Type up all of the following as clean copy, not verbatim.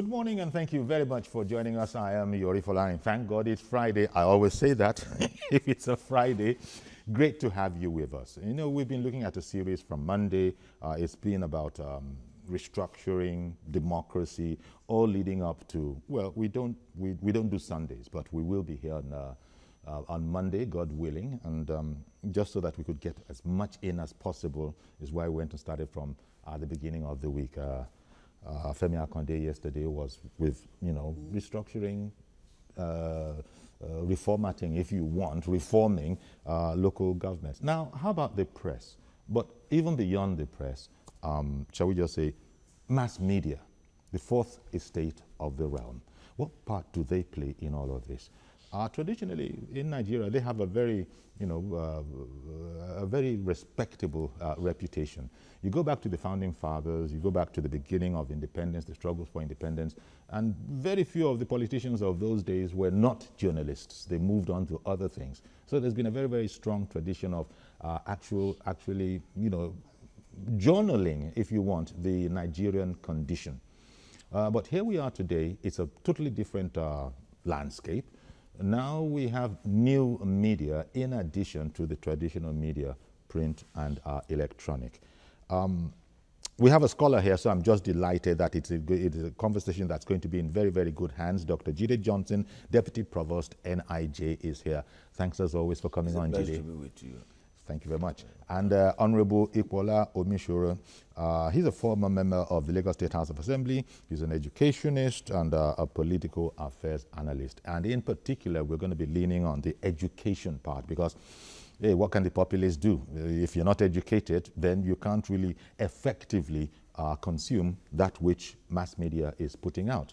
Good morning and thank you very much for joining us. I am Yori Folani. Thank God it's Friday. I always say that if it's a Friday. Great to have you with us. You know, we've been looking at a series from Monday. It's been about restructuring, democracy, all leading up to, well, we don't do Sundays, but we will be here on Monday, God willing, and just so that we could get as much in as possible is why we went and started from the beginning of the week. Femi Akonde yesterday was with, you know, restructuring, reformatting, if you want, reforming local governments. Now, how about the press? But even beyond the press, shall we just say, mass media, the fourth estate of the realm. What part do they play in all of this? Traditionally, in Nigeria, they have a very, you know, a very respectable reputation. You go back to the founding fathers, you go back to the beginning of independence, the struggles for independence, and very few of the politicians of those days were not journalists. They moved on to other things. So there's been a very, very strong tradition of actually, you know, journaling, if you want, the Nigerian condition. But here we are today. It's a totally different landscape. Now we have new media in addition to the traditional media, print and electronic. We have a scholar here, so I'm just delighted that it is a conversation that's going to be in very, very good hands. Dr. Jide Johnson, Deputy Provost, NIJ, is here. Thanks as always for coming on, Jide. It's a pleasure to be with you. Thank you very much. And Honorable Ikwola Omishoro, he's a former member of the Lagos State House of Assembly. He's an educationist and a political affairs analyst. And in particular, we're going to be leaning on the education part because, hey, what can the populace do? If you're not educated, then you can't really effectively consume that which mass media is putting out.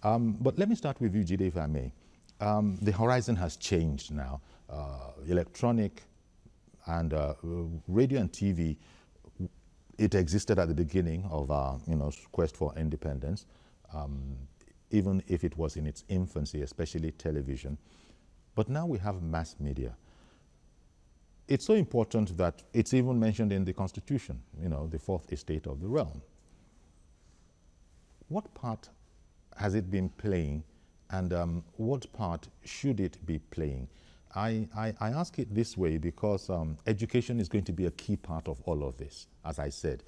But let me start with you, Jide, if I may. The horizon has changed now. Electronic and radio and TV, it existed at the beginning of our, you know, quest for independence, even if it was in its infancy, especially television. But now we have mass media. It's so important that it's even mentioned in the Constitution, you know, the fourth estate of the realm. What part has it been playing, and what part should it be playing? I ask it this way because education is going to be a key part of all of this, as I said.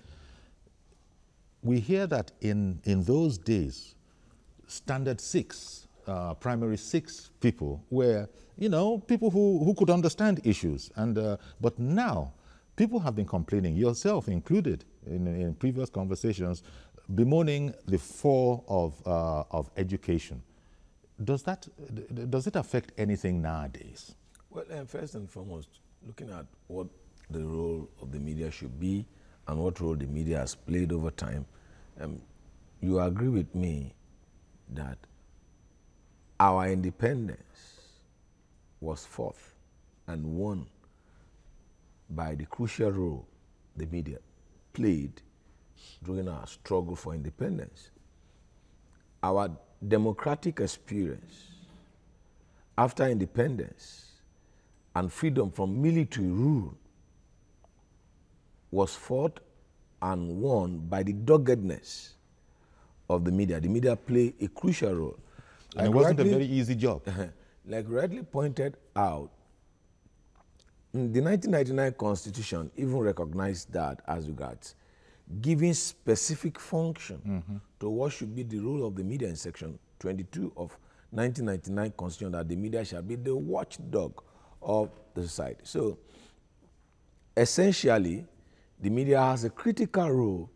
We hear that in those days, standard 6, primary 6 people were, you know, people who could understand issues. And but now, people have been complaining, yourself included, in previous conversations, bemoaning the fall of education. Does it affect anything nowadays? Well, first and foremost, looking at what the role of the media should be and what role the media has played over time, you agree with me that our independence was fought and won by the crucial role the media played during our struggle for independence. Our democratic experience after independence and freedom from military rule was fought and won by the doggedness of the media. The media play a crucial role. And it wasn't a very easy job. Like rightly pointed out, the 1999 Constitution even recognized that as regards giving specific function to what should be the role of the media in Section 22 of 1999 Constitution, that the media shall be the watchdog of the society. So, essentially, the media has a critical role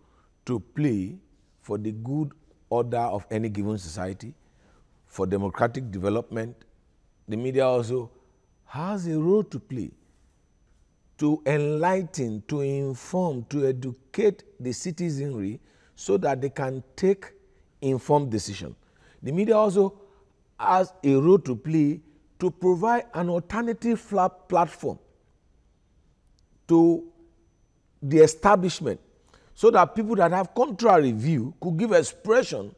to play for the good order of any given society, for democratic development. The media also has a role to play to enlighten, to inform, to educate the citizenry so that they can take informed decisions. The media also has a role to play to provide an alternative platform to the establishment so that people that have contrary view could give expression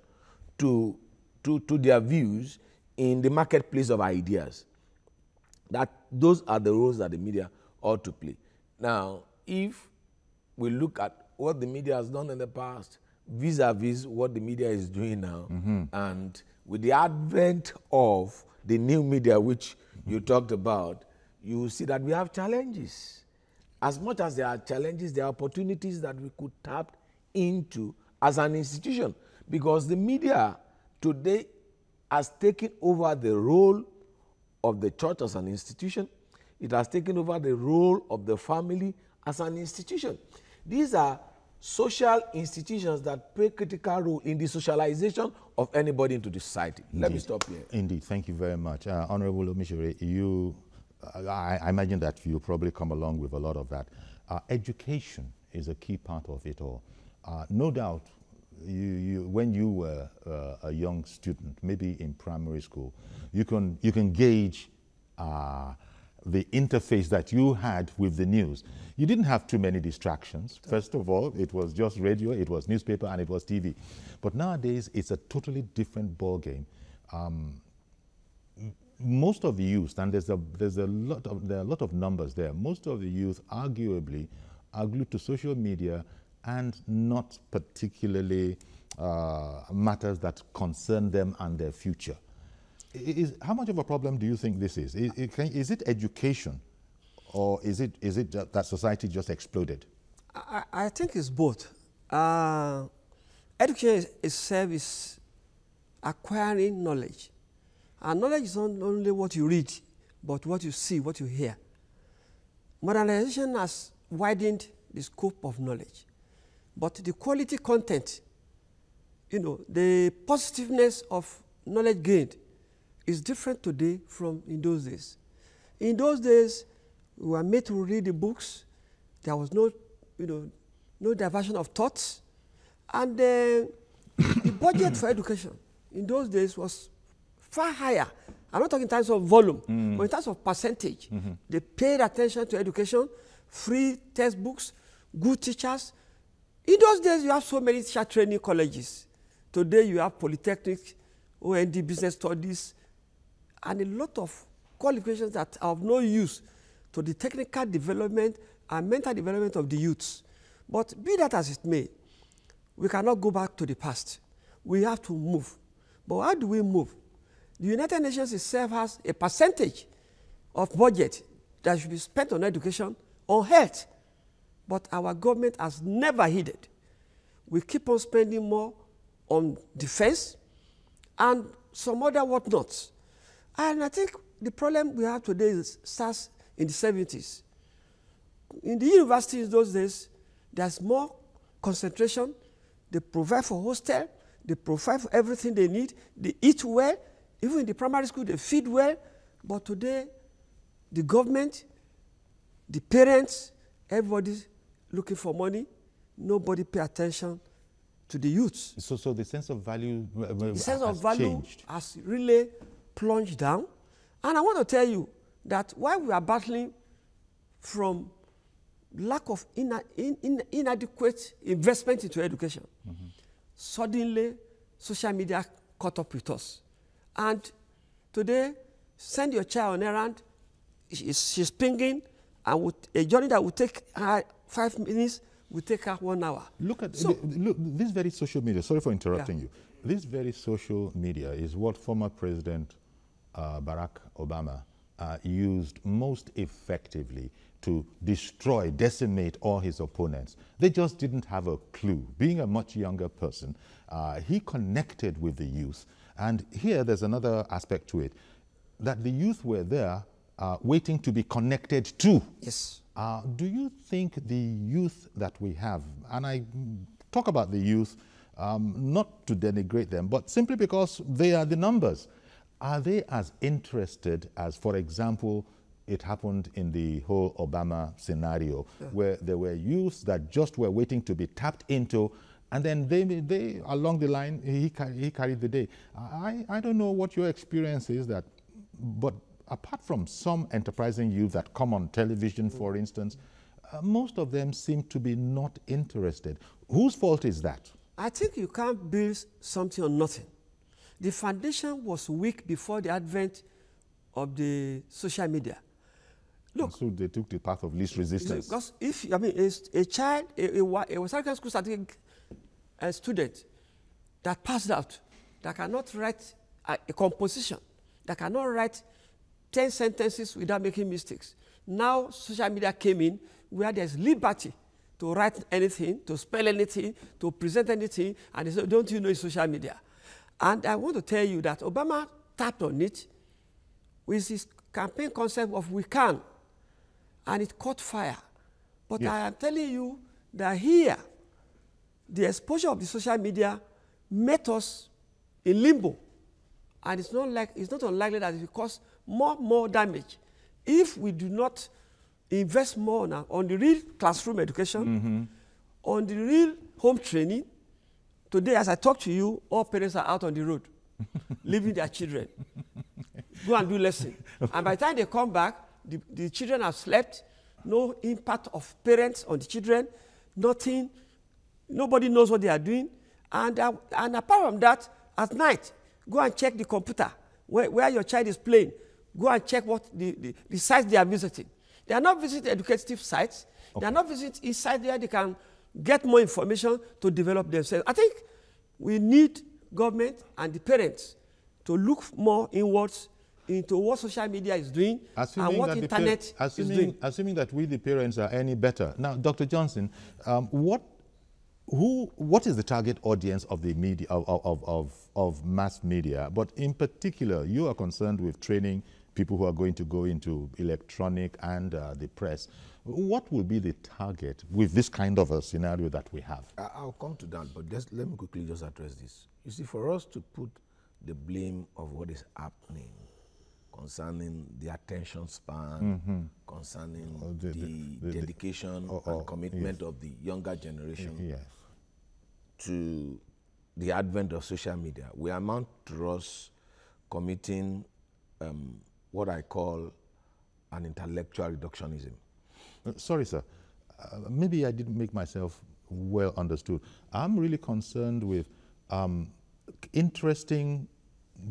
to their views in the marketplace of ideas. That those are the roles that the media ought to play. Now, if we look at what the media has done in the past, vis-a-vis what the media is doing now, and with the advent of the new media, which you talked about, you will see that we have challenges. As much as there are challenges, there are opportunities that we could tap into as an institution, because the media today has taken over the role of the church as an institution. It has taken over the role of the family as an institution. These are social institutions that play a critical role in the socialization of anybody into the society. Indeed. Let me stop here. Indeed, thank you very much. Honorable Omishere, I imagine that you probably come along with a lot of that. Education is a key part of it all. No doubt, when you were a young student, maybe in primary school, you can gauge the interface that you had with the news. You didn't have too many distractions. First of all, it was just radio, it was newspaper, and it was TV. But nowadays, it's a totally different ballgame. Most of the youth, and there are a lot of numbers there, most of the youth arguably are glued to social media and not particularly matters that concern them and their future. How much of a problem do you think this is? Is it education, or is it that society just exploded? I think it's both. Education itself is acquiring knowledge. And knowledge is not only what you read, but what you see, what you hear. Modernization has widened the scope of knowledge. But the quality content, the positiveness of knowledge gained is different today from in those days. In those days, we were made to read the books. There was no diversion of thoughts. And the budget for education in those days was far higher. I'm not talking in terms of volume, but in terms of percentage. They paid attention to education, free textbooks, good teachers. In those days, you have so many teacher training colleges. Today, you have polytechnics, OND, business studies, and a lot of qualifications that are of no use to the technical development and mental development of the youths. But be that as it may, we cannot go back to the past. We have to move. But how do we move? The United Nations itself has a percentage of budget that should be spent on education, on health. But our government has never heeded. We keep on spending more on defense and some other whatnots. And I think the problem we have today starts in the 70s. In the universities those days, there's more concentration. They provide for hostel. They provide for everything they need. They eat well. Even in the primary school, they feed well. But today, the government, the parents, everybody's looking for money. Nobody pay attention to the youths. So the sense of value has really plunged down. And I want to tell you that while we are battling from lack of inadequate investment into education, suddenly social media caught up with us. And today, send your child on errand, she's pinging, and with a journey that would take her 5 minutes will take her 1 hour. Look this very social media, sorry for interrupting you. This very social media is what former President Barack Obama used most effectively to destroy, decimate all his opponents. They just didn't have a clue. Being a much younger person, he connected with the youth. And here there's another aspect to it, that the youth were there waiting to be connected to. Yes. Do you think the youth that we have, and I talk about the youth not to denigrate them, but simply because they are the numbers, are they as interested as, for example, it happened in the whole Obama scenario, where there were youths that just were waiting to be tapped into, and then they along the line, he carried the day. I don't know what your experience is, but apart from some enterprising youth that come on television, for instance, most of them seem to be not interested. Whose fault is that? I think you can't build something on nothing. The foundation was weak before the advent of the social media. Look, and so they took the path of least resistance. Because if, a child, a secondary school certificate student that passed out, that cannot write a composition, that cannot write 10 sentences without making mistakes. Now social media came in where there's liberty to write anything, to spell anything, to present anything, and they say, don't you know it's social media? And I want to tell you that Obama tapped on it with his campaign concept of "we can," and it caught fire. But yes. I am telling you that here, the exposure of the social media met us in limbo, and it's not unlikely that it will cause more damage if we do not invest more now on the real classroom education, on the real home training. Today, as I talk to you, all parents are out on the road, leaving their children. Go and do lesson. And by the time they come back, the children have slept, no impact of parents on the children, nothing, nobody knows what they are doing. And apart from that, at night, go and check the computer, where your child is playing. Go and check what the sites they are visiting. They are not visiting educative sites. Okay. They are not visiting sites where they can get more information to develop themselves. I think we need government and the parents to look more inwards into what social media is doing and what internet is doing. Assuming that we, the parents, are any better. Now, Dr. Johnson, what is the target audience of the media, of mass media? But in particular, you are concerned with training people who are going to go into electronic and the press. What will be the target with this kind of a scenario that we have? I'll come to that, but let me quickly just address this. You see, for us to put the blame of what is happening concerning the attention span, concerning the dedication and commitment of the younger generation to the advent of social media, we amount to us committing what I call an intellectual reductionism. Sorry, sir. Maybe I didn't make myself well understood. I'm really concerned with interesting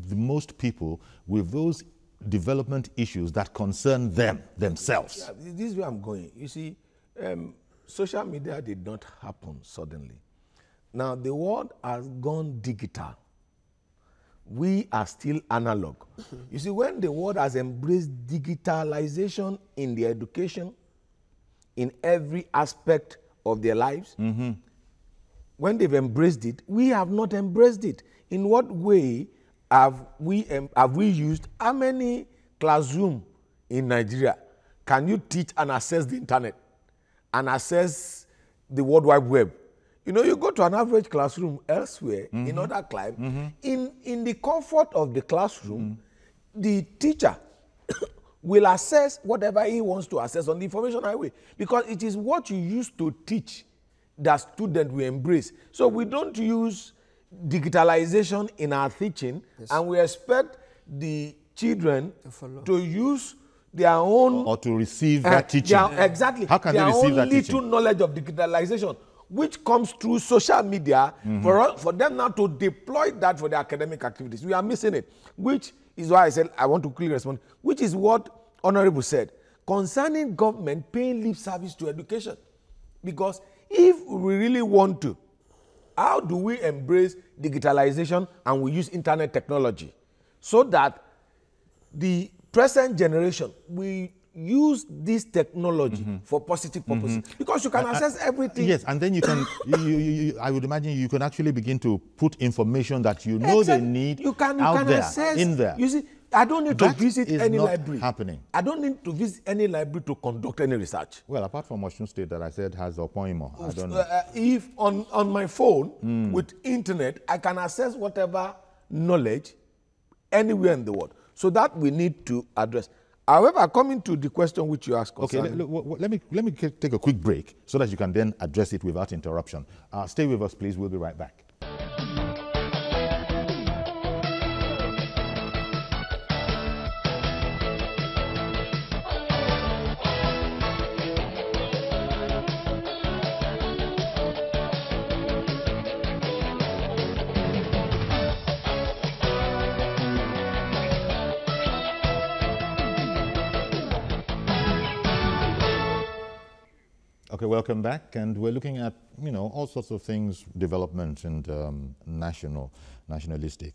the most people with those development issues that concern themselves. Yeah, this is where I'm going. You see, social media did not happen suddenly. Now, the world has gone digital. We are still analog. You see, when the world has embraced digitalization in the education, in every aspect of their lives, when they've embraced it, we have not embraced it. In what way have we used? How many classrooms in Nigeria can you teach and access the internet and access the World Wide Web? You know, you go to an average classroom elsewhere, in other climes, in the comfort of the classroom, the teacher will assess whatever he wants to assess on the information highway, because it is what you used to teach that student will embrace. So we don't use digitalization in our teaching, and we expect the children to use their own... Or to receive that teaching. Exactly. How can they receive that teaching? Their own little knowledge of digitalization, which comes through social media, for them now to deploy that for their academic activities. We are missing it, which is why I said I want to quickly respond, which is what Honorable said, concerning government paying lip service to education. Because if we really want to, how do we embrace digitalization and we use internet technology so that the present generation will use this technology for positive purposes? Because you can access everything. Yes, and then you can, I would imagine you can actually begin to put information that you know they need out there, access, in there. You see, I don't need to visit any library. Happening. I don't need to visit any library to conduct any research. Well, apart from Washington State that I said has a Opoimo, I don't know. If on my phone with internet, I can access whatever knowledge anywhere in the world. So that we need to address. However, coming to the question which you asked. Okay, let me take a quick break so that you can then address it without interruption. Stay with us, please. We'll be right back. Okay, Okay, welcome back, and we're looking at, you know, all sorts of things, development and nationalistic.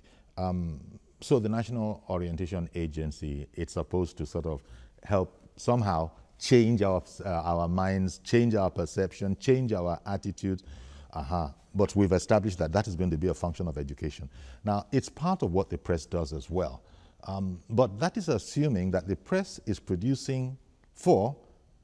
So the National Orientation Agency, it's supposed to sort of help somehow change our minds, change our perception, change our attitudes. But we've established that that is going to be a function of education. Now, it's part of what the press does as well. But that is assuming that the press is producing for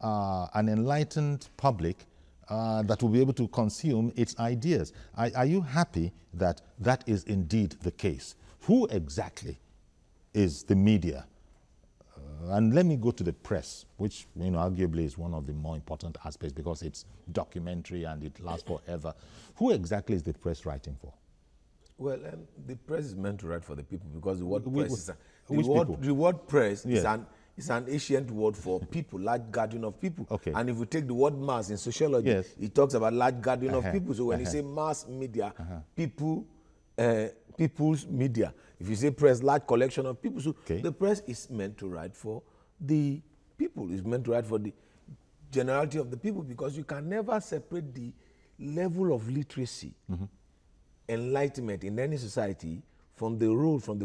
an enlightened public that will be able to consume its ideas. Are you happy that that is indeed the case? Who exactly is the media? And let me go to the press, which, you know, arguably is one of the more important aspects because it's documentary and it lasts forever. Who exactly is the press writing for? Well, the press is meant to write for the people because the word Which press is people? The word press Yes. is an ancient word for people, large gathering of people. Okay. And if we take the word mass in sociology, Yes. it talks about large gathering of people. So when you say mass media, people's media. If you say press, large collection of people. So Okay. the press is meant to write for the people. It's meant to write for the generality of the people because you can never separate the level of literacy, enlightenment in any society from the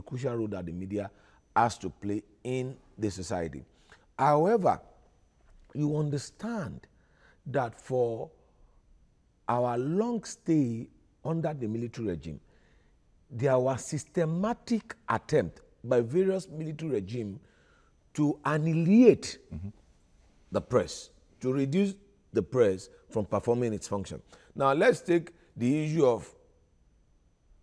crucial role that the media has to play in the society. However, you understand that for our long stay under the military regime, there was systematic attempt by various military regimes to annihilate the press, to reduce the press from performing its function. Now let's take the issue of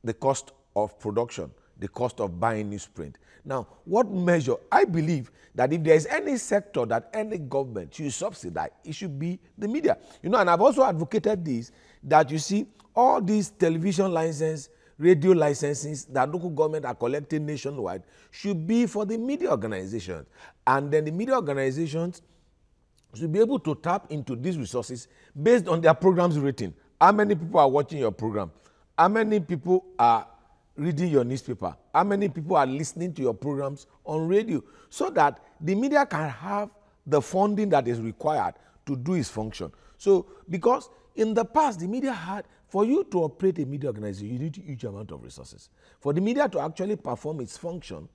the cost of production, the cost of buying newsprint. Now, what measure? I believe that if there is any sector that any government should subsidize, it should be the media. You know, and I've also advocated this, that you see all these television licenses, radio licenses that local government are collecting nationwide should be for the media organizations. And then the media organizations should be able to tap into these resources based on their programs rating. How many people are watching your program? How many people are reading your newspaper? How many people are listening to your programs on radio? So that the media can have the funding that is required to do its function. So, because in the past, the media had, for you to operate a media organization, you need a huge amount of resources. For the media to actually perform its function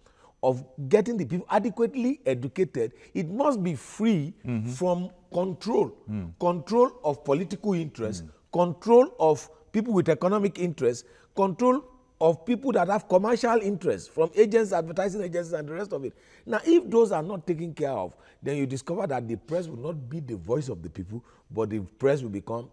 of getting the people adequately educated, it must be free from control. Control of political interest, control of people with economic interest, control of people that have commercial interests from agents, advertising agencies, and the rest of it. Now, if those are not taken care of, then you discover that the press will not be the voice of the people, but the press will become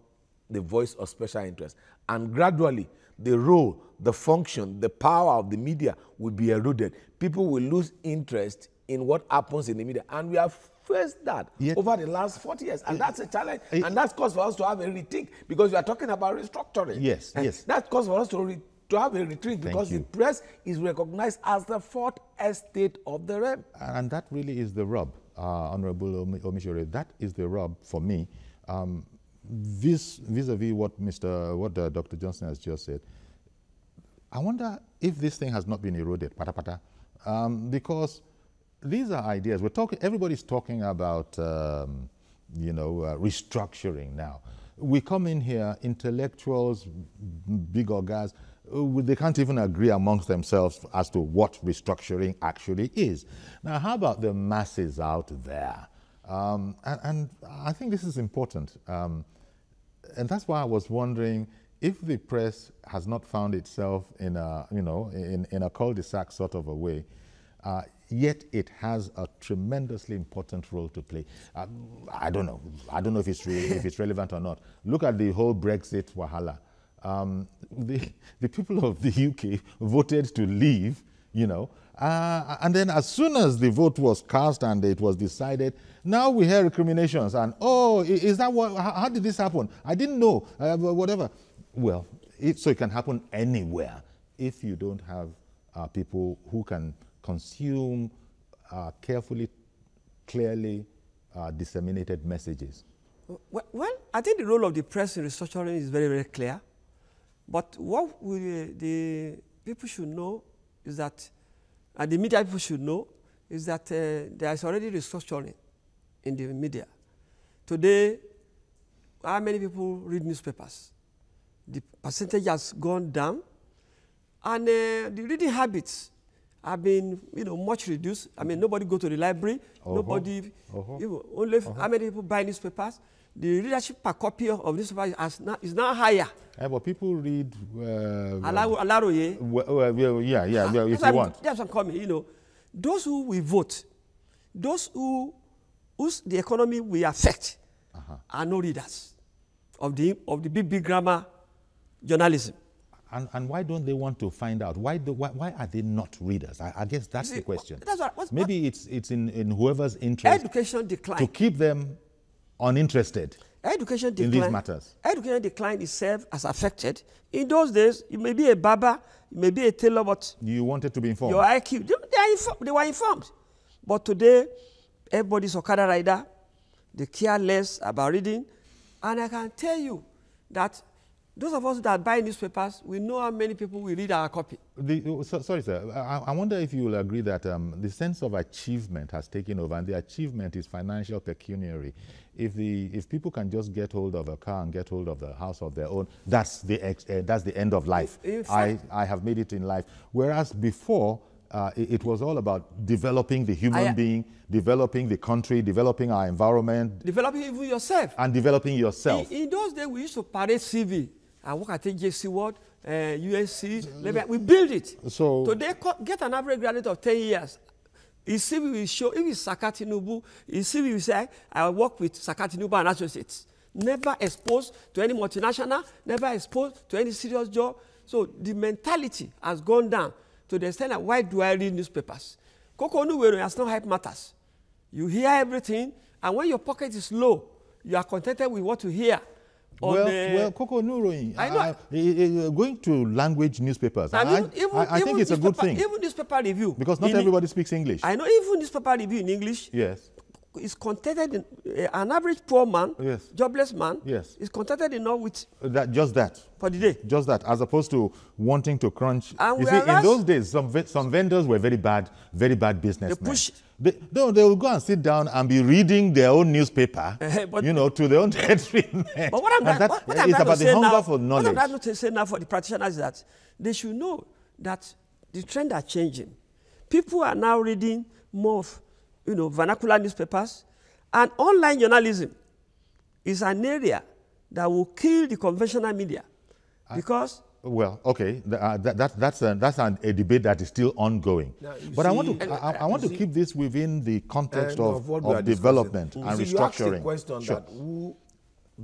the voice of special interest. And gradually, the role, the function, the power of the media will be eroded. People will lose interest in what happens in the media. And we have faced that over the last 40 years. And that's a challenge. And that's cause for us to have a rethink, because we are talking about restructuring. Yes, and yes. that's cause for us to have a retreat, because the press is recognized as the fourth estate of the realm. And that really is the rub, Honorable Omishore. That is the rub for me. Vis-a-vis what Dr. Johnson has just said. I wonder if this thing has not been eroded, because these are ideas. Everybody's talking about, restructuring now. We come in here, intellectuals, big orgas, they can't even agree amongst themselves as to what restructuring actually is. Now, how about the masses out there? And I think this is important. And that's why I was wondering if the press has not found itself in a, in a cul-de-sac sort of a way, yet it has a tremendously important role to play. I don't know if it's relevant or not. Look at the whole Brexit wahala. The people of the UK voted to leave, and then as soon as the vote was cast and it was decided, now we hear recriminations and, oh, is that how did this happen? I didn't know, whatever. Well, so it can happen anywhere if you don't have people who can consume carefully, clearly disseminated messages. Well, I think the role of the press in restructuring is very, very clear. But what the people should know is that, and the media people should know, is that there is already restructuring in the media. Today, how many people read newspapers. The percentage has gone down, and the reading habits have been, much reduced. I mean, nobody go to the library. Nobody, only how many people buy newspapers. The readership per copy of newspapers is now higher. Yeah, but people read. Alaroye. If you want. That's what I'm coming. Those who will vote, those whose the economy will affect, are no readers of the big grammar journalism. And why don't they want to find out? Why are they not readers? I guess that's the question. Maybe it's in whoever's interest. Education decline. To keep them uninterested education decline, in these matters. Education decline itself has affected. In those days, you may be a barber, you may be a tailor, but you wanted to be informed. Your IQ, they were informed. But today, everybody's Okada rider. They care less about reading. And I can tell you that those of us that buy newspapers, we know how many people will read our copy. Sorry, sir. I wonder if you will agree that the sense of achievement has taken over, and the achievement is financial, pecuniary. If people can just get hold of a car and get hold of the house of their own, that's the end of life. I have made it in life. Whereas before, it was all about developing the human being, developing the country, developing our environment. Developing even yourself. And developing yourself. In those days, we used to parade CV. I work at JC Ward, USC. We build it. So they get an average graduate of 10 years. His CV will show, if it's Sakati Nubu, his CV will say, I work with Sakati Nubu and Associates. Never exposed to any multinational, never exposed to any serious job. So the mentality has gone down to the extent that, why do I read newspapers? Koko Nuwero has no hype matters. You hear everything, and when your pocket is low, you are contented with what you hear. Well, Koko Nuroin, going to language newspapers, I think it's a good thing. Even newspaper review. Because not everybody speaks English. I know, even newspaper review in English. Yes. Is contented in an average poor man, yes, jobless man, yes, is contented enough with just that for the day. Just that, as opposed to wanting to crunch. And you see, in those days, some vendors were very bad businessmen. They push. They will go and sit down and be reading their own newspaper, to their own detriment. But what I'm trying to say now for the practitioners is that they should know that the trends are changing. People are now reading more of, vernacular newspapers, and online journalism is an area that will kill the conventional media, because. Well, okay, that's a debate that is still ongoing. Now, but I want to keep this within the context of development and restructuring. You asked the question that who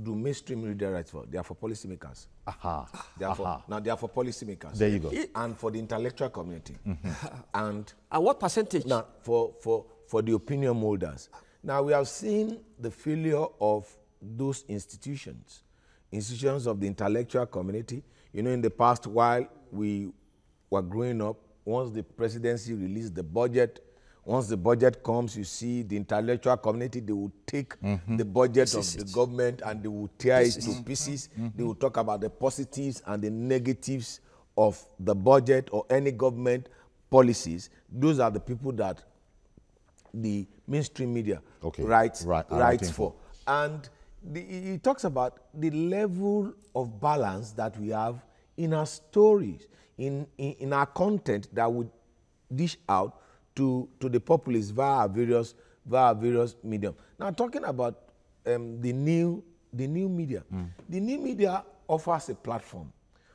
do mainstream media rights for? They are for policymakers. Now they are for policymakers. There you go. And for the intellectual community. And what percentage? Now for the opinion holders. Now we have seen the failure of those institutions of the intellectual community. In the past, while we were growing up, once the presidency released the budget, once the budget comes, you see the intellectual community, they will take the budget of the government and they will tear it to pieces. They will talk about the positives and the negatives of the budget or any government policies. Those are the people that the mainstream media writes for. And he talks about the level of balance that we have in our stories, in our content that we dish out to the populace via various mediums. Now, talking about the new media, the new media offers a platform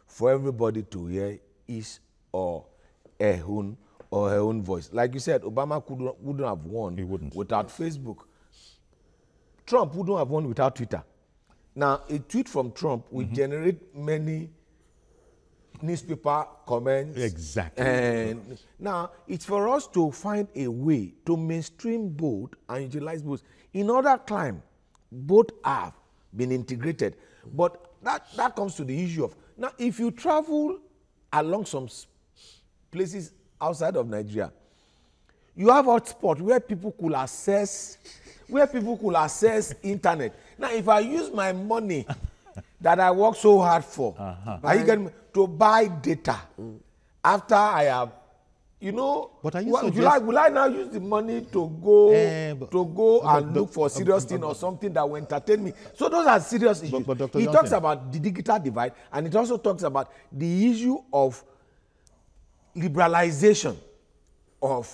for everybody to hear his or her own voice. Like you said, Obama wouldn't have won without Facebook. Trump wouldn't have won without Twitter. Now, a tweet from Trump will generate many newspaper comments. Exactly. And now, it's for us to find a way to mainstream both and utilize both. In other climes, both have been integrated. But that comes to the issue of, now, if you travel along some places outside of Nigeria, you have hotspots where people could access internet. Now, if I use my money that I work so hard for, are you getting me, to buy data after I have You know, but are you will I now use the money to go and look for serious thing or something that will entertain me? So those are serious issues. But Dr. He Johnson talks about the digital divide, and it also talks about the issue of liberalization of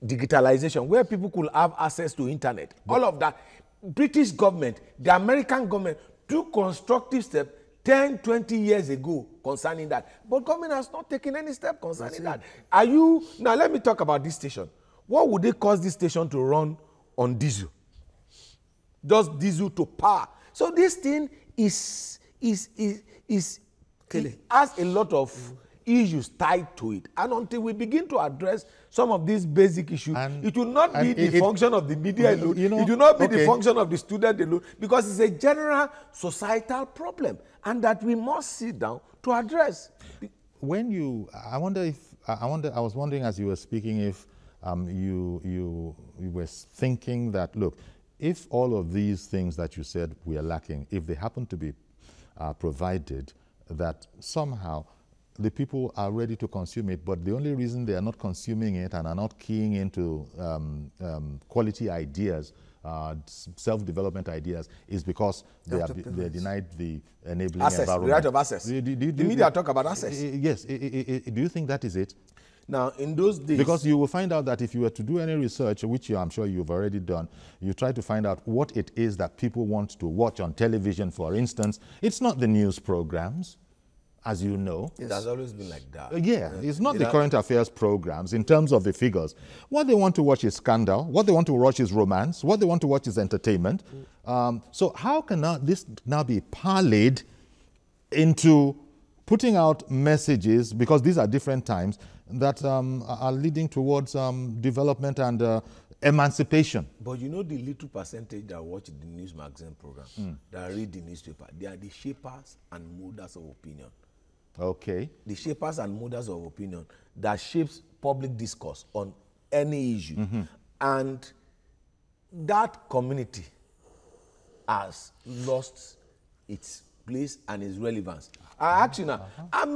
digitalization, where people could have access to internet. All of that. British government, the American government took constructive steps 10, 20 years ago concerning that. But government has not taken any step concerning that. Now let me talk about this station. What would they cause this station to run on diesel? Just diesel to power. So this thing it has a lot of issues tied to it. And until we begin to address some of these basic issues, it will not be the function of the media alone. It will not be the function of the student alone, because it's a general societal problem, and that we must sit down to address. I was wondering as you were speaking if you were thinking that, look, if all of these things that you said we are lacking, if they happen to be provided, that somehow the people are ready to consume it, but the only reason they are not consuming it and are not keying into quality ideas, self-development ideas, is because they are denied the enabling environment. The right of access. The media talk about access. Yes. Do you think that is it? Now, in those days... Because you will find out that if you were to do any research, which I'm sure you've already done, you try to find out what it is that people want to watch on television, for instance. It's not the news programs, as you know. It has always been like that. It's not the current affairs programs in terms of the figures. What they want to watch is scandal. What they want to watch is romance. What they want to watch is entertainment. So how can this now be parlayed into putting out messages, because these are different times, that are leading towards development and emancipation? But you know the little percentage that watch the news magazine program, that read the newspaper, they are the shapers and molders of opinion. Okay. The shapers and molders of opinion that shapes public discourse on any issue. And that community has lost its place and its relevance. I ask you now, how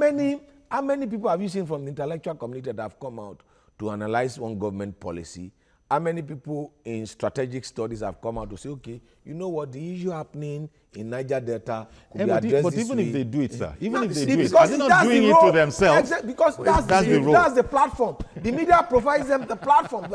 many people have you seen from the intellectual community that have come out to analyze one government policy? How many people in strategic studies have come out to say, okay, you know what, the issue happening in Niger Delta could be addressed but this even way. if they do it, sir, even if they do it, because are they not doing it to themselves? Exactly, because that's the platform. The media provides them the platform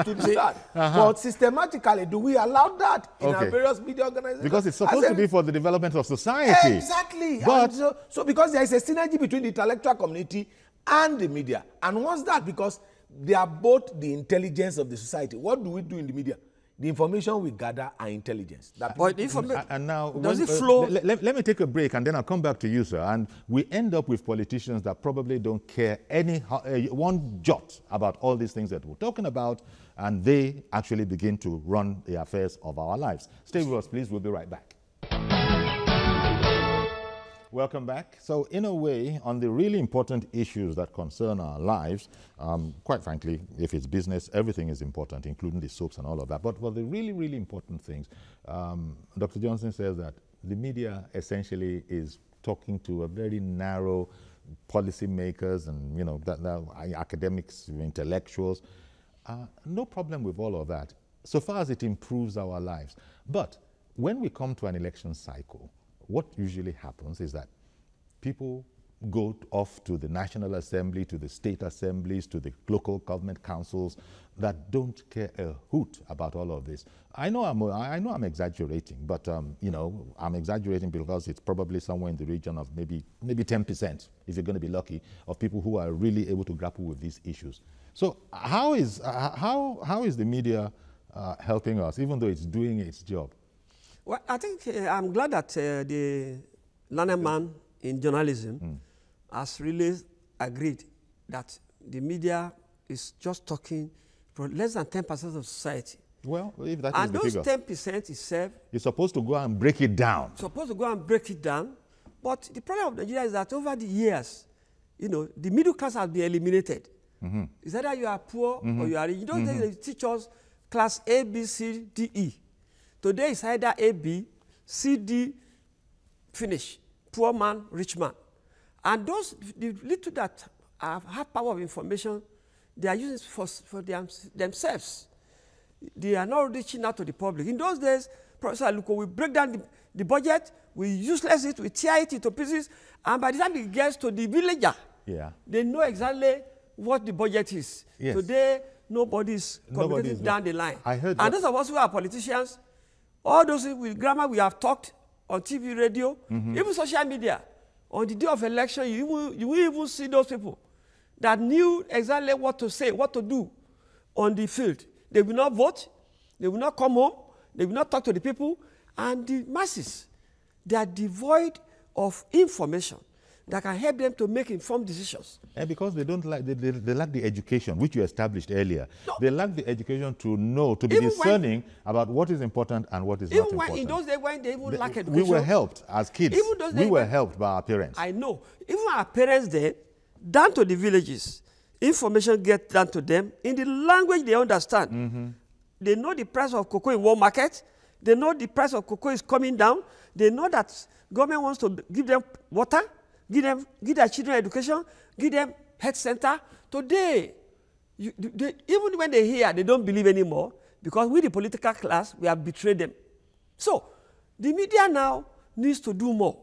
to do that. But systematically, do we allow that in our various media organizations? Because it's supposed to be for the development of society. Exactly. But so because there is a synergy between the intellectual community and the media. And what's that? Because they are both the intelligence of the society. What do we do in the media? The information we gather are intelligence. And now, does it flow? Let me take a break, and then I'll come back to you, sir. And we end up with politicians that probably don't care one jot about all these things that we're talking about, and they actually begin to run the affairs of our lives. Stay with us, please. We'll be right back. Welcome back. So in a way, on the really important issues that concern our lives, quite frankly, if it's business, everything is important, including the soaps and all of that. But for the really, really important things, Dr. Johnson says that the media essentially is talking to a very narrow policymakers and, you know, academics, intellectuals. No problem with all of that, so far as it improves our lives. But when we come to an election cycle, what usually happens is that people go off to the National Assembly, to the state assemblies, to the local government councils that don't care a hoot about all of this. I know I'm exaggerating, but you know, I'm exaggerating because it's probably somewhere in the region of maybe 10%, if you're going to be lucky, of people who are really able to grapple with these issues. So how is the media helping us, even though it's doing its job? Well, I think I'm glad that the learned man in journalism has really agreed that the media is just talking for less than 10% of society. Well, if that is the figure. And those 10% itself... You're supposed to go and break it down. But the problem of Nigeria is that over the years, you know, the middle class has been eliminated. It's either you are poor or you are rich. You don't they teach us class A, B, C, D, E. Today it's either A, B, C, D, finish. Poor man, rich man. And those, the little that have power of information, they are using it for themselves. They are not reaching out to the public. In those days, Professor Aluko, we break down the budget, we useless it, we tear it into pieces, and by the time it gets to the villager, they know exactly what the budget is. Yes. Today, nobody's communicating down the line. I heard and those of us who are politicians, all those with grammar we have talked on TV, radio, even social media. On the day of election, you will even see those people that knew exactly what to say, what to do on the field. They will not vote, they will not come home, they will not talk to the people, and the masses, they are devoid of information that can help them to make informed decisions. And because they don't like, they lack the education, which you established earlier. No. They lack the education to know, to be discerning about what is important and what is not important. In those days when they even lack education. We were helped as kids. We were helped by our parents. I know. Even our parents there, down to the villages, information gets down to them in the language they understand. They know the price of cocoa in world market. They know the price of cocoa is coming down. They know that government wants to give them water, give their children education, give them health center. Today, even when they hear, they don't believe anymore because we, the political class, we have betrayed them. So, the media now needs to do more.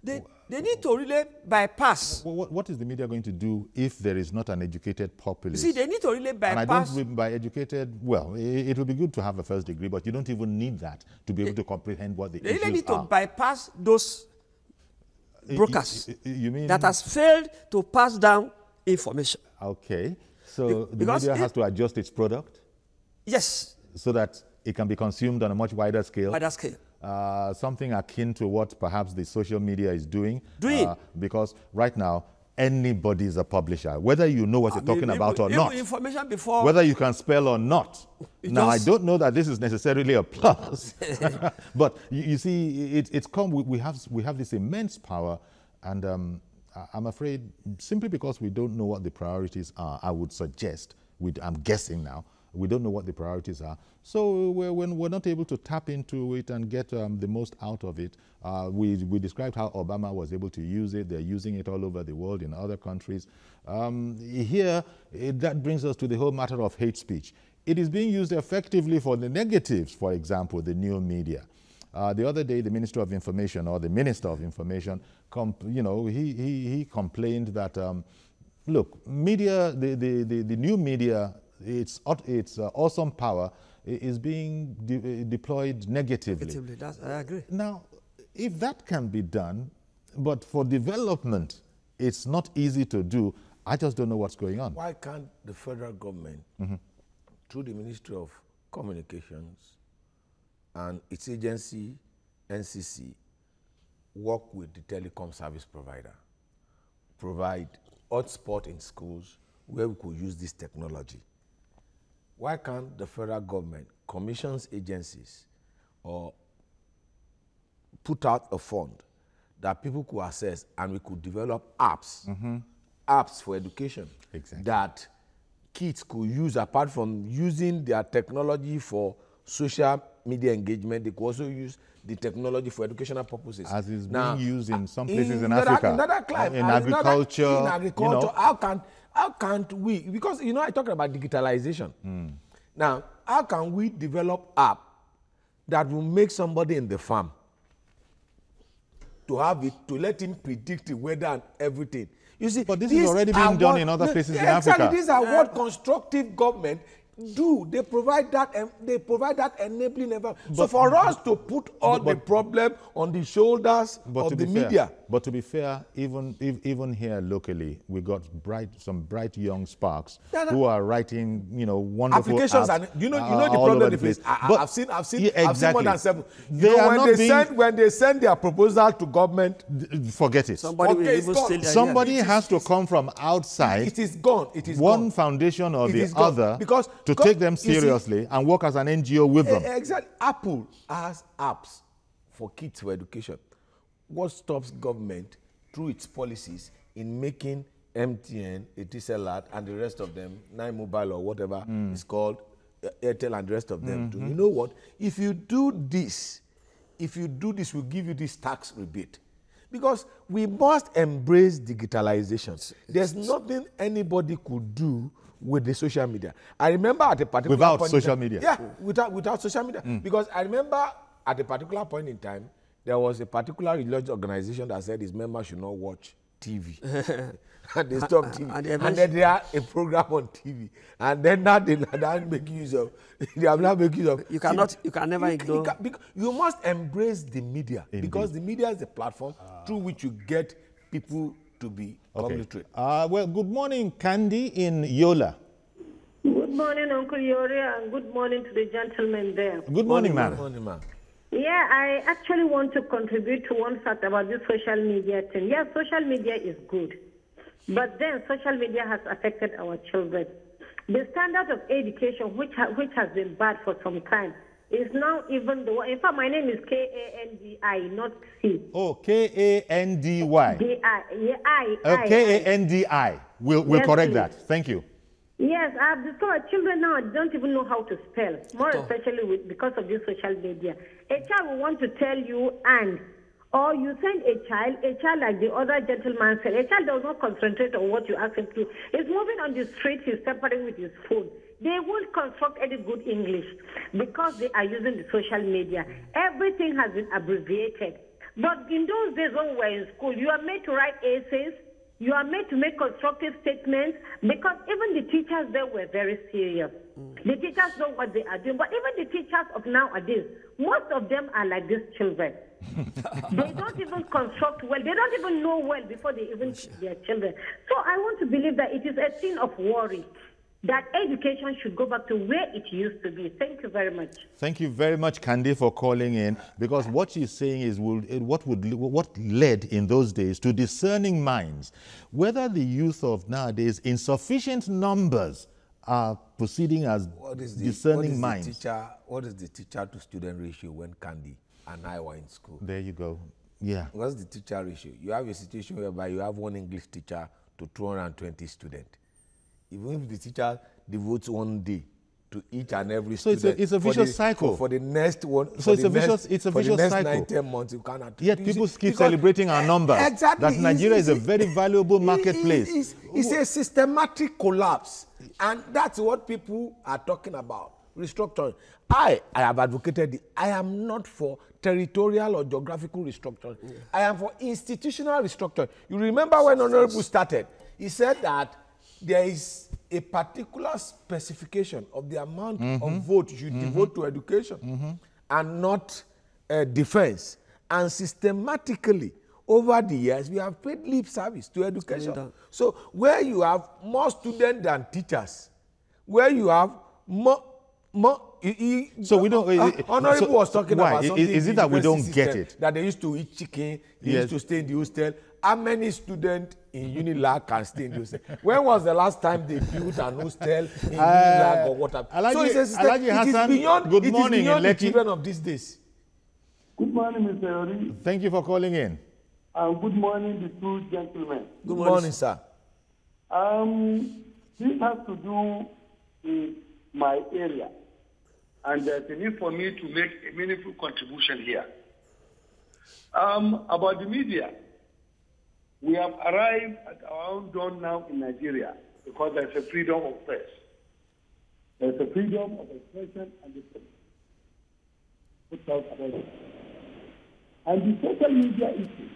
They need to really bypass. What is the media going to do if there is not an educated populace? See, they need to really bypass. And I don't mean by educated, well, it would be good to have a first degree, but you don't even need that to be able to comprehend what the issues are. They really need to bypass those brokers you mean that has failed to pass down information. Okay. So the media has to adjust its product? Yes. So that it can be consumed on a much wider scale? Wider scale. Something akin to what perhaps the social media is doing. Because right now, anybody is a publisher, whether you know what you're talking about or not. Information before. Whether you can spell or not. Now, I don't know that this is necessarily a plus. But you see, we have this immense power, and I'm afraid simply because we don't know what the priorities are, I would suggest, I'm guessing now, we don't know what the priorities are. So we're not able to tap into it and get the most out of it. We described how Obama was able to use it. They're using it all over the world in other countries. That brings us to the whole matter of hate speech. It is being used effectively for the negatives, for example, the new media. The other day, the Minister of Information, or the Minister of Information, he complained that, look, media, the new media, its awesome power is being deployed negatively. I agree. Now, if that can be done, but for development, it's not easy to do, I just don't know what's going on. Why can't the federal government, through the Ministry of Communications and its agency, NCC, work with the telecom service provider, provide hotspot in schools where we could use this technology? Why can't the federal government commissions agencies or put out a fund that people could access and we could develop apps, apps for education that kids could use apart from using their technology for social media engagement? They could also use the technology for educational purposes. As is being used in some places in Africa, in agriculture. How can't we, because, I talked about digitalization. Now, how can we develop app that will make somebody in the farm to have it, to let him predict the weather and everything? You see, but this is already being done in other places in Africa. These are what constructive government do. They provide that enabling environment. So for us to put all the problem on the shoulders of the media. But to be fair, even here locally, we got some bright young sparks who are writing, wonderful applications, apps, and you know the problem is I've seen more than 7. When they send their proposal to government, forget it. Somebody has to come from outside. It is gone. It is one gone. foundation or the other to take them seriously and work as an NGO with them. Exactly. Apple has apps for kids for education. What stops government through its policies in making MTN, Etisalat, and the rest of them, 9 Mobile or whatever it's called, Airtel and the rest of them do? You know what? If you do this, we'll give you this tax rebate. Because we must embrace digitalization. There's nothing anybody could do with the social media. I remember at a particular without point social in time, media. Yeah, without social media. Because I remember at a particular point in time, there was a particular religious organization that said its members should not watch TV. And they stopped TV. And then they had a program on TV. And then now they are making use of, they are now making use of. You can never ignore. You must embrace the media. Indeed. Because the media is the platform through which you get people to be literate. Well, good morning, Candy in Yola. Good morning, Uncle Yori, and good morning to the gentleman there. Good morning, ma'am. Good morning, ma'am. Yeah, I actually want to contribute to one fact about this social media thing. Yeah, social media is good. But then social media has affected our children. The standard of education, which has been bad for some time, is now even the one. In fact, my name is K-A-N-D-I, not C. Oh, K-A-N-D-Y. D-I. Yeah, I. K-A-N-D-I. We'll Yes, correct please. that. Thank you. Yes, I've discovered children now don't even know how to spell, more especially because of this social media. A child will want to tell you and, or you send a child like the other gentleman said, a child does not concentrate on what you ask him to. He's moving on the street, he's tampering with his phone. They won't construct any good English because they are using the social media. Everything has been abbreviated. But in those days when we were in school, you are made to write essays, you are made to make constructive statements, because even the teachers there were very serious. The teachers know what they are doing, but even the teachers of nowadays, most of them are like these children. They don't even construct well. They don't even know well before they even teach their children. So I want to believe that it is a thing of worry, that education should go back to where it used to be. Thank you very much. Thank you very much, Candy, for calling in, because what she's saying is what led in those days to discerning minds. Whether the youth of nowadays, in sufficient numbers, are proceeding as discerning minds. What is the teacher to student ratio when Candy and I were in school? There you go. Yeah. What's the teacher ratio? You have a situation whereby you have one English teacher to 220 students. Even if the teacher devotes one day to each and every student. So it's a vicious cycle. For the next one. So it's a vicious cycle. For the next 9-10 months, you cannot. Yet people keep celebrating our numbers. Exactly. That Nigeria is a very valuable marketplace. It's a systematic collapse. And that's what people are talking about. Restructuring. I have advocated it. I am not for territorial or geographical restructuring. Yeah. I am for institutional restructuring. You remember when Honorable started, he said that there is a particular specification of the amount of votes you devote to education and not defense. And systematically, over the years, we have paid lip service to education. So where you have more students than teachers, where you have more so we don't. Honorable was talking about something. Is it that we don't get it? That they used to eat chicken, they used to stay in the hostel. How many students in Unilag can stay in the hostel? When was the last time they built an hostel in Unilag or whatever? So it is beyond the children of these days. Good morning, Mr. Yori. Thank you for calling in. Good morning, the two gentlemen. Good morning, sir. This has to do with my area. And there's a need for me to make a meaningful contribution here. About the media, we have arrived at our own dawn now in Nigeria because there's a freedom of press. There's a freedom of expression and the press. And the social media issue.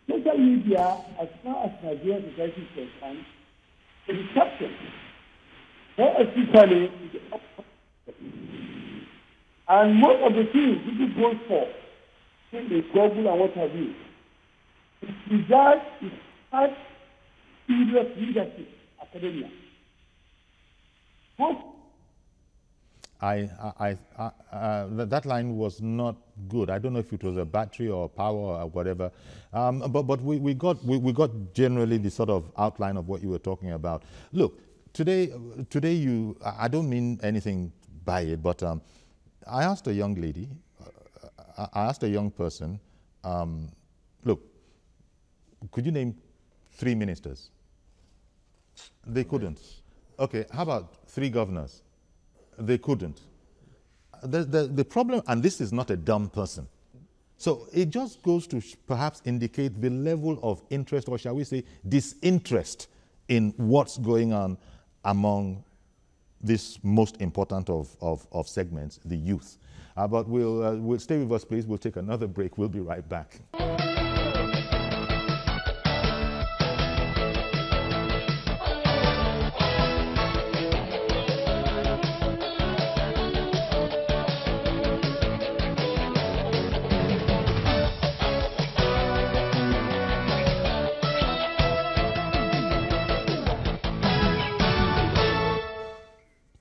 Social media, as far as Nigerian society is concerned, is captured. More especially in the and most of the things people go for, in Google and what have you, its result is hard, serious leadership academia. That line was not good. I don't know if it was a battery or power or whatever, but we got generally the sort of outline of what you were talking about. Look, today I don't mean anything by it, but I asked a young lady, I asked a young person, look, could you name 3 ministers? They couldn't. Okay, how about 3 governors? They couldn't. The problem, and this is not a dumb person. So it just goes to perhaps indicate the level of interest, or shall we say disinterest, in what's going on among this most important of segments, the youth. But we'll stay with us, please. We'll take another break. We'll be right back.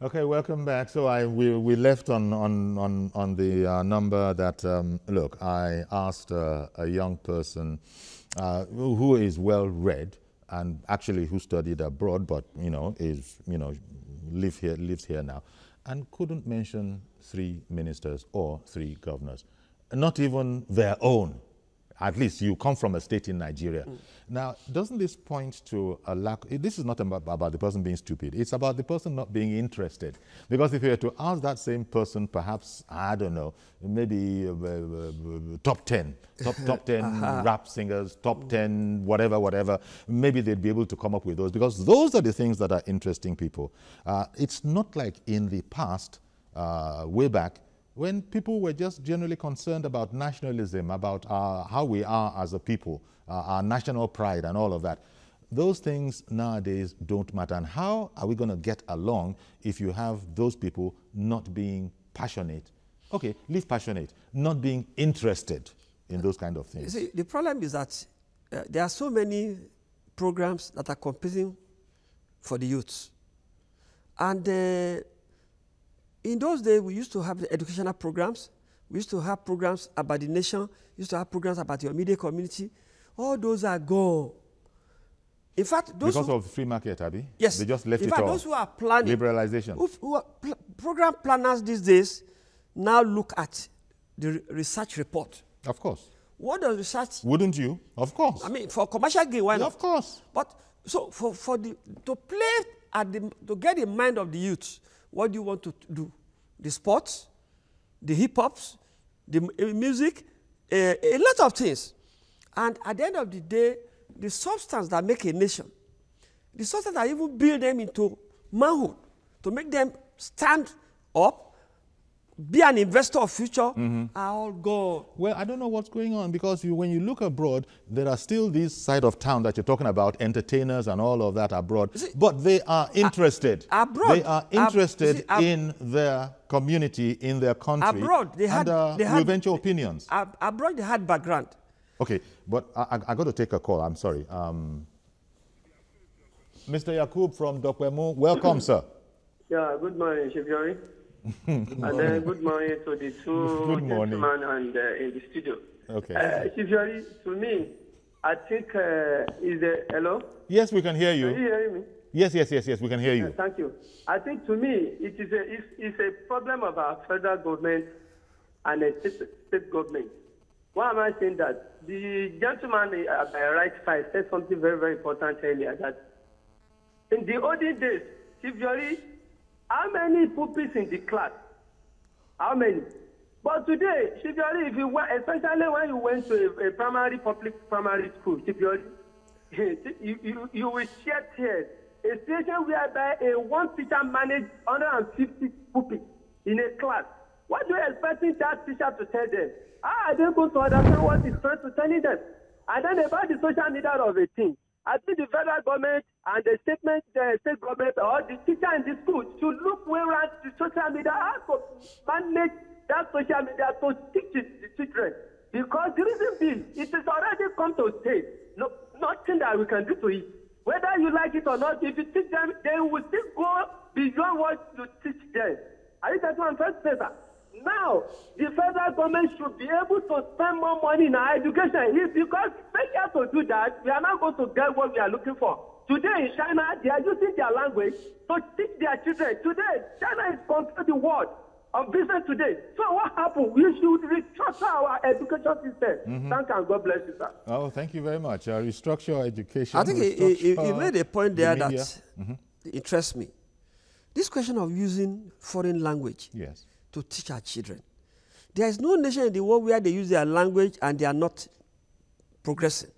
Okay, welcome back. So we left on the number that, look, I asked a young person who is well read and actually who studied abroad, but lives here now, and couldn't mention 3 ministers or 3 governors, not even their own. At least you come from a state in Nigeria. Now, doesn't this point to a lack? This is not about the person being stupid. It's about the person not being interested. Because if you were to ask that same person, perhaps, I don't know, maybe top 10 rap singers, top 10 whatever, maybe they'd be able to come up with those. Because those are the things that are interesting people. It's not like in the past, way back, when people were just generally concerned about nationalism, about how we are as a people, our national pride and all of that. Those things nowadays don't matter. And how are we going to get along if you have those people not being passionate? Okay, leave passionate, not being interested in those kind of things. You see, the problem is that there are so many programs that are competing for the youth. And in those days, we used to have the educational programs. We used to have programs about the nation. We used to have programs about your immediate community. All those are gone. In fact, those because of free market, Abby? Yes. They just left in it fact, all. Those who are planning, liberalization. Program planners these days now look at the research report. Of course. What does research? Wouldn't you? Of course. I mean, for commercial gain, why not? Of course. But so to get the mind of the youth, what do you want to do? The sports, the hip-hops, the music, a lot of things. And at the end of the day, the substance that make a nation, the substance that even build them into manhood, to make them stand up, be an investor of future, are all gone. Well, I don't know what's going on, because when you look abroad, there are still this side of town that you're talking about, entertainers and all of that abroad, see, but they are interested. Abroad. They are interested in their community, in their country. Abroad, they had will venture opinions. Abroad, they had background. Okay, but I got to take a call. I'm sorry. Mr. Yakub from Dokwemu, welcome, sir. Yeah, good morning, Shivjari. And good morning to the 2 gentlemen and in the studio. Okay. Shivjari, to me, I think is a hello. Yes, we can hear you. Can you hear me? Yes, we can hear you. Thank you. I think to me, it's a problem of our federal government and a state government. Why am I saying that? The gentleman at my right side said something very, very important earlier, that in the olden days, Shivjari, how many pupils in the class? How many? But today, Shivjari, if you went, especially when you went to a public primary school, Shivjari, you will share tears. A situation whereby one teacher managed 150 pupils in a class. What do you expect that teacher to tell them? How are they going to understand what he's trying to tell them? And then about the social media of a thing. I think the federal government and the state government or the teacher in the school should look well at the social media, how to manage that social media to teach the children. Because the reason being, it is already come to state. No, nothing that we can do to it. Whether you like it or not, if you teach them, they will still go beyond what you teach them. I think that's one first paper. Now, the federal government should be able to spend more money in our education. It's because failure to do that, we are not going to get what we are looking for. Today in China, they are using their language to teach their children. Today, China is controlling the world of business today. So what happened? We should restructure our education system. Thank you and God bless you, sir. Oh, thank you very much. Restructure education. I think he made a point there that interests me. This question of using foreign language. Yes. To teach our children. There is no nation in the world where they use their language and they are not progressing.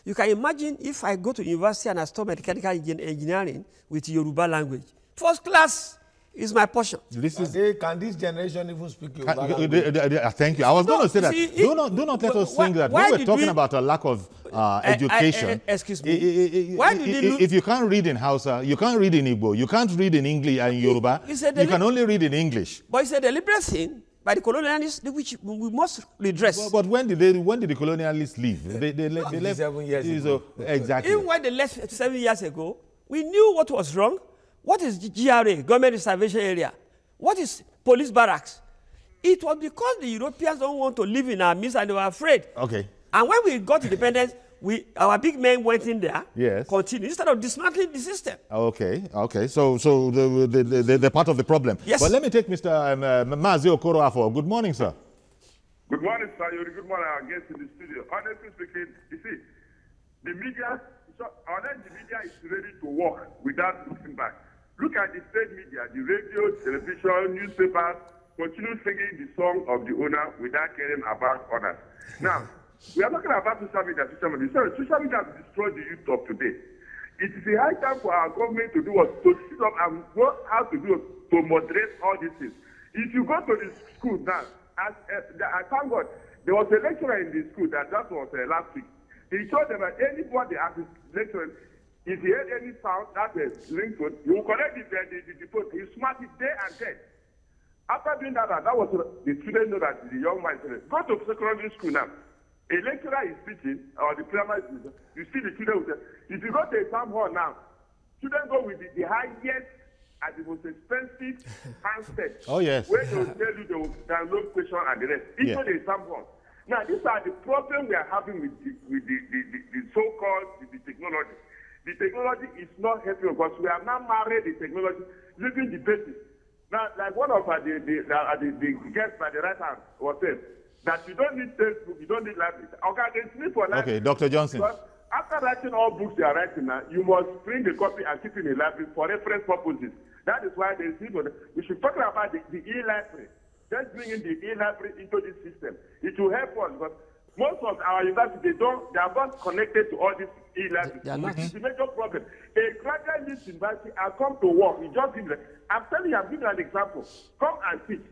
You can imagine if I go to university and I study mechanical engineering with Yoruba language. First class is my portion. Can this generation even speak Yoruba language? Thank you. I was going to say that. Do not let us think that when we're talking about a lack of education. Excuse me. Why did if you can't read in Hausa, you can't read in Igbo, you can't read in English and Yoruba, you can only read in English. But it's a deliberate thing by the colonialists, which we must redress. But when did the colonialists leave? They left 7 years ago. Exactly. Even when they left 7 years ago, we knew what was wrong. What is GRA, Government Reservation Area? What is police barracks? It was because the Europeans don't want to live in our midst and they were afraid. Okay. And when we got independence, our big men went in there, yes, continued, instead of dismantling the system. Okay. So they're part of the problem. Yes. But let me take Mr. Mazi Okoroafo. Good morning, sir. Good morning, sir. Good morning, our guests in the studio. Honestly speaking, you see, the media is ready to work without looking back. Look at the state media, the radio, television, newspapers, continue singing the song of the owner without caring about others. Now, we are talking about social media. Social media has destroyed the youth of today. It is a high time for our government to do what? To sit up and know how to do it, to moderate all these things. If you go to the school now, I thank God, there was a lecturer in the school that was last week. He told them that anybody at his lecture, if he heard any sound that is linked to it, he will collect the phone. He smart it day and day. After doing that was the student know that the young man said, go to secondary school now. A lecturer is teaching, or the primary teacher, you see the student will say, if you go to a exam hall now, students go with the highest and the most expensive handset. Oh, yes. Where they will tell you they will download question and the rest. Into the exam hall. Now, these are the problems we are having with the so-called the technology. The technology is not helping because we have now married the technology, leaving the basics. Now, like one of the guests by the right hand was saying, that you don't need Facebook, you don't need library. Okay, Dr. Johnson. Because after writing all books you are writing now, you must bring a copy and keep it in a library for reference purposes. That is why we should talk about the e-library. Just bringing the e-library into this system. It will help us because most of our universities, they are not connected to all these e-libraries. It's a major problem. A graduate university has come to work. I'm telling you, I'm giving an example. Come and teach.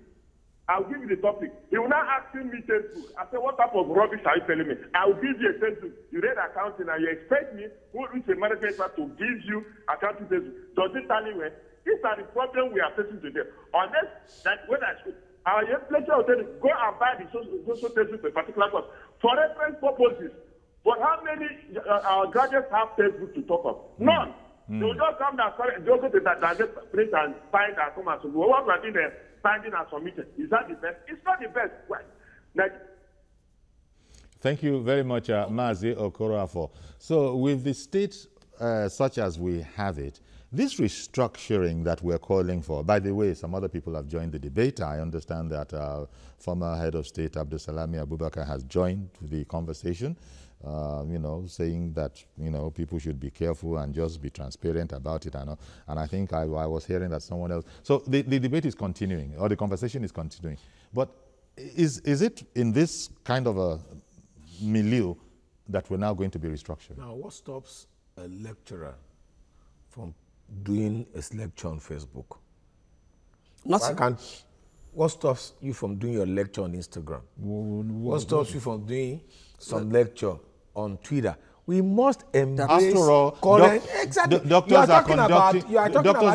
I'll give you the topic. He will now ask me Facebook. I say, what type of rubbish are you telling me? I will give you a Facebook. You read accounting and you expect me, who is a management to give you accounting Facebook. Does it tell you well? These are the problems we are facing today. Unless that when I should, our lecturer will tell you, go and buy the social textbook for a particular course for reference purposes. But how many our graduates have Facebook to talk of? None. They will just come down, they will go to that print and find and come and say, well, what we are doing there? Finding and submitting. Is that the best? It's not the best. Why? Thank you very much, Mazi Okoroafo. So with the state such as we have it, this restructuring that we're calling for, by the way, some other people have joined the debate. I understand that former head of state Abdulsalami Abubakar has joined the conversation, saying that, people should be careful and just be transparent about it. And I think I was hearing that someone else. So the debate is continuing, or the conversation is continuing. But is it in this kind of a milieu that we're now going to be restructuring? Now, what stops a lecturer from doing a lecture on Facebook? Nothing. What stops you from doing your lecture on Instagram? What stops you from doing some lecture on Twitter? We must embrace. After all, doctors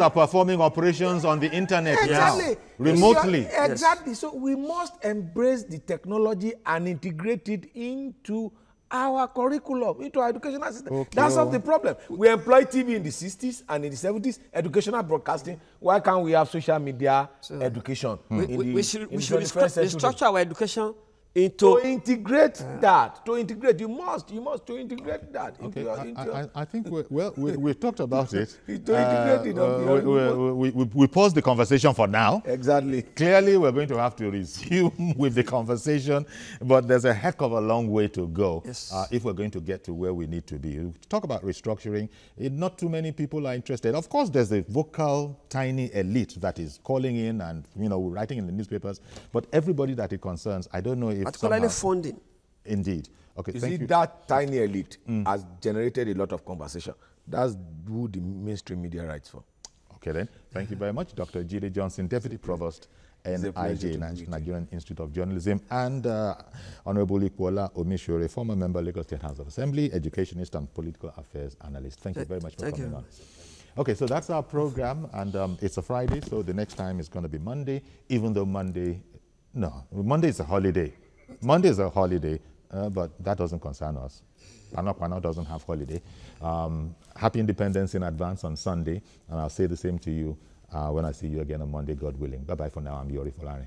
are performing operations on the internet now, remotely. Exactly. So we must embrace the technology and integrate it into our curriculum, into our educational system. Okay. That's not the problem. We employ TV in the 60s and in the 70s, educational broadcasting. Why can't we have social media education? We should restructure our education into to integrate that. To integrate, you must to integrate that. Okay, into I think we've talked about it. To integrate it. We pause the conversation for now. Exactly. Clearly, we're going to have to resume with the conversation, but there's a heck of a long way to go if we're going to get to where we need to be. To talk about restructuring, not too many people are interested. Of course, there's a vocal, tiny elite that is calling in and writing in the newspapers, but everybody that it concerns, I don't know if particularly funding. Indeed. Okay, You thank see, you. that tiny elite has generated a lot of conversation. That's who the mainstream media writes for. Okay then, thank you very much. Dr. Jide Johnson, Deputy Provost, NIJ, Nigerian Institute of Journalism, and Honorable Ikuola Omishore, former member, Lagos State House of Assembly, educationist and political affairs analyst. Thank you very much for coming on. Okay, so that's our program, and it's a Friday, so the next time is going to be Monday, even though Monday is a holiday. Monday is a holiday, but that doesn't concern us. Panopano doesn't have holiday. Happy Independence in advance on Sunday, and I'll say the same to you when I see you again on Monday, God willing. Bye-bye for now. I'm Yori Folare.